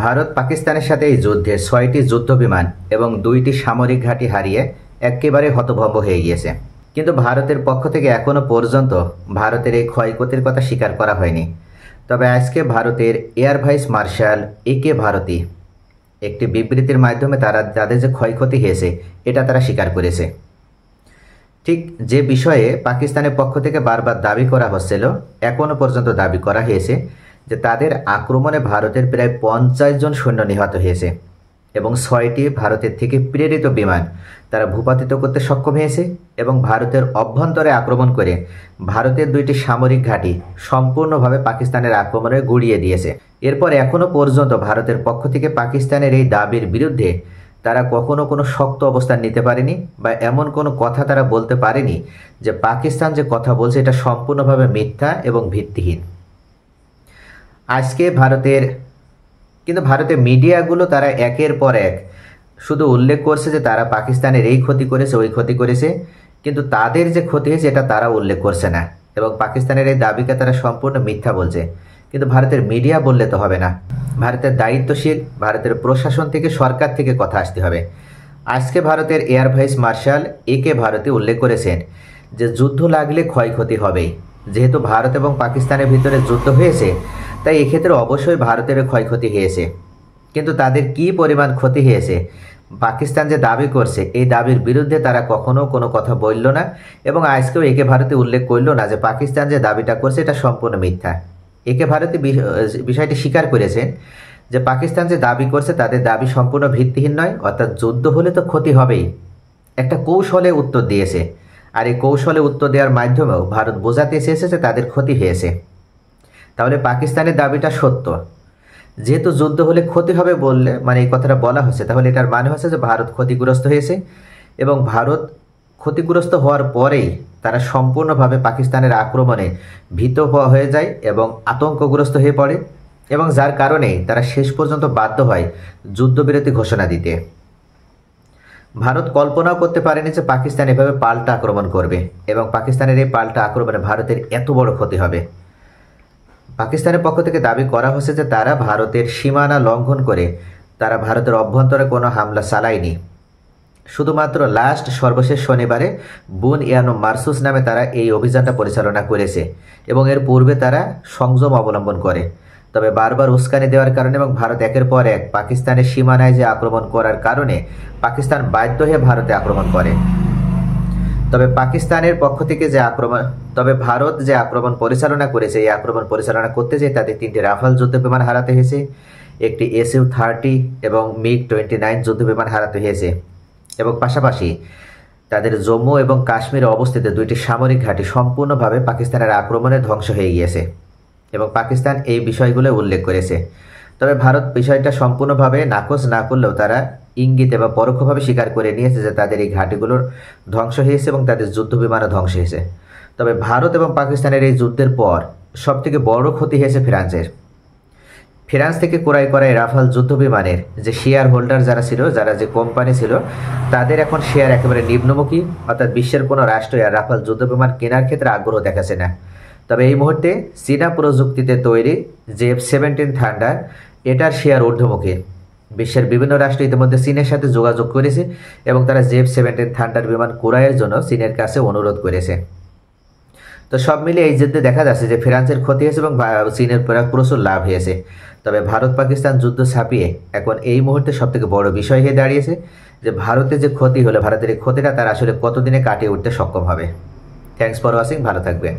ভারত পাকিস্তানের সাথে এই যুদ্ধে ৬টি যুদ্ধবিমান এবং ২টি সামরিক ঘাঁটি হারিয়ে একেবারে হতভম্ব হয়ে গিয়েছে। কিন্তু ভারতের পক্ষ থেকে এখনও পর্যন্ত ভারতের এই ক্ষয়ক্ষতির কথা স্বীকার করা হয়নি। তবে আজকে ভারতের এয়ার ভাইস মার্শাল একে ভারতী একটি বিবৃতির মাধ্যমে তাদের যে ক্ষয়ক্ষতি হয়েছে এটা তারা স্বীকার করেছে। ঠিক যে বিষয়ে পাকিস্তানের পক্ষ থেকে বারবার দাবি করা হচ্ছিল, এখনও পর্যন্ত দাবি করা হয়েছে যে তাদের আক্রমণে ভারতের প্রায় ৫০ জন সৈন্য নিহত হয়েছে এবং ৬টি ভারতের থেকে প্রেরিত বিমান তারা ভূপাতিত করতে সক্ষম হয়েছে এবং ভারতের অভ্যন্তরে আক্রমণ করে ভারতের ২টি সামরিক ঘাঁটি সম্পূর্ণভাবে পাকিস্তানের আক্রমণে গুড়িয়ে দিয়েছে। এরপর এখনও পর্যন্ত ভারতের পক্ষ থেকে পাকিস্তানের এই দাবির বিরুদ্ধে তারা কখনো কোনো শক্ত অবস্থান নিতে পারেনি বা এমন কোনো কথা তারা বলতে পারেনি যে পাকিস্তান যে কথা বলছে এটা সম্পূর্ণভাবে মিথ্যা এবং ভিত্তিহীন। আজকে ভারতের মিডিয়াগুলো তারা একের পর এক শুধু উল্লেখ করছে যে তারা পাকিস্তানের এই ক্ষতি করেছে ওই ক্ষতি করেছে, কিন্তু তাদের যে ক্ষতি হয়েছে এটা তারা উল্লেখ করছে না এবং পাকিস্তানের এই দাবিকে তারা সম্পূর্ণ মিথ্যা বলছে। কিন্তু ভারতের মিডিয়া বললে তো হবে না, ভারতের দায়িত্বশীল ভারতের প্রশাসন থেকে সরকার থেকে কথা আসতে হবে। আজকে ভারতের এয়ার ভাইস মার্শাল একে ভারতী উল্লেখ করেছেন যে যুদ্ধ লাগলে ক্ষয়ক্ষতি হবেই। যেহেতু ভারত এবং পাকিস্তানের ভিতরে যুদ্ধ হয়েছে তাই এক্ষেত্রে অবশ্যই ভারতের ক্ষয়ক্ষতি হয়েছে, কিন্তু তাদের কি পরিমাণ ক্ষতি হয়েছে পাকিস্তান যে দাবি করছে এই দাবির বিরুদ্ধে তারা কখনো কোনো কথা বলল না এবং আজকেও একে ভারতী উল্লেখ করল না যে পাকিস্তান যে দাবিটা করছে এটা সম্পূর্ণ মিথ্যা। একে ভারতী বিষয়টি স্বীকার করেছেন যে পাকিস্তান যে দাবি করছে তাদের দাবি সম্পূর্ণ ভিত্তিহীন নয়, অর্থাৎ যুদ্ধ হলে তো ক্ষতি হবেই। একটা কৌশলে উত্তর দিয়েছে, আর এই কৌশলে উত্তর দেওয়ার মাধ্যমেও ভারত বোঝাতে চেয়েছে যে তাদের ক্ষতি হয়েছে। তাহলে পাকিস্তানের দাবিটা সত্য, যেহেতু যুদ্ধ হলে ক্ষতি হবে বললে এই কথাটা বলা হচ্ছে, তাহলে এটার মানে হচ্ছে যে ভারত ক্ষতিগ্রস্ত হয়েছে এবং ভারত ক্ষতিগ্রস্ত হওয়ার পরেই তারা সম্পূর্ণভাবে পাকিস্তানের আক্রমণে ভীত হয়ে যায় এবং আতঙ্কগ্রস্ত হয়ে পড়ে এবং যার কারণে তারা শেষ পর্যন্ত বাধ্য হয় যুদ্ধবিরতি ঘোষণা দিতে। ভারত কল্পনাও করতে পারেনি যে পাকিস্তান এভাবে পাল্টা আক্রমণ করবে এবং পাকিস্তানের এই পাল্টা আক্রমণে ভারতের এত বড় ক্ষতি হবে। পাকিস্তানের পক্ষ থেকে দাবি করা হচ্ছে যে তারা ভারতের সীমানা লঙ্ঘন করে তারা ভারতের অভ্যন্তরে কোনো হামলা চালায়নি, শুধুমাত্র সর্বশেষ শনিবারে বুন ইয়ানো মারসুস নামে তারা এই অভিযানটা পরিচালনা করেছে এবং এর পূর্বে তারা সংযম অবলম্বন করে। তবে বারবার উস্কানি দেওয়ার কারণে এবং ভারত একের পর এক পাকিস্তানের সীমানায় যে আক্রমণ করার কারণে পাকিস্তান বাধ্য হয়ে ভারতে আক্রমণ করে। তবে পাকিস্তানের পক্ষ থেকে ভারত যে আক্রমণ পরিচালনা করেছে এই আক্রমণ পরিচালনা করতে যেয়ে তাদের 3টি রাফাল যুদ্ধ বিমান হারাতে হয়েছে, একটি SU-30 এবং MiG-29 যুদ্ধ বিমান হারাতে হয়েছে এবং পাশাপাশি তাদের জম্মু এবং কাশ্মীরে অবস্থিত 2টি সামরিক ঘাঁটি সম্পূর্ণভাবে পাকিস্তানের আক্রমণে ধ্বংস হয়ে গিয়েছে এবং পাকিস্তান এই বিষয়গুলো উল্লেখ করেছে। তবে ভারত বিষয়টা সম্পূর্ণভাবে নাকচ না করলেও তারা ইঙ্গিতে বা পরোক্ষভাবে স্বীকার করে নিয়েছে যে তাদের এই ঘাঁটিগুলোর ধ্বংস হয়েছে এবং তাদের যুদ্ধ বিমানও ধ্বংস হয়েছে। তবে ভারত এবং পাকিস্তানের এই যুদ্ধের পর সবথেকে বড় ক্ষতি হয়েছে ফ্রান্স থেকে ক্রয় করা এই রাফাল যুদ্ধ বিমানের যে শেয়ার হোল্ডার যারা যে কোম্পানি ছিল তাদের এখন শেয়ার একেবারে নিম্নমুখী, অর্থাৎ বিশ্বের কোনো রাষ্ট্র আর রাফাল যুদ্ধ বিমান কেনার ক্ষেত্রে আগ্রহ দেখাচ্ছে না। তবে এই মুহূর্তে চীনা প্রযুক্তিতে তৈরি যে F-17 থান্ডার এটার শেয়ার ঊর্ধ্বমুখী। বিশ্বের বিভিন্ন রাষ্ট্র ইতিমধ্যে চীনের সাথে যোগাযোগ করেছে এবং তারা F-17 থান্ডার বিমান ক্রয়ের জন্য চীনের কাছে অনুরোধ করেছে। তো সব মিলিয়ে এই যুদ্ধে দেখা যাচ্ছে যে ফ্রান্সের ক্ষতি হয়েছে এবং চীনের প্রচুর লাভ হয়েছে। তবে ভারত পাকিস্তান যুদ্ধ ছাপিয়ে এখন এই মুহূর্তে সবথেকে বড় বিষয় হয়ে দাঁড়িয়েছে যে ভারতের যে ক্ষতি হলো ভারতের এই ক্ষতিটা তারা আসলে কতদিনে কাটিয়ে উঠতে সক্ষম হবে। থ্যাঙ্কস ফর ওয়াচিং, ভালো থাকবেন।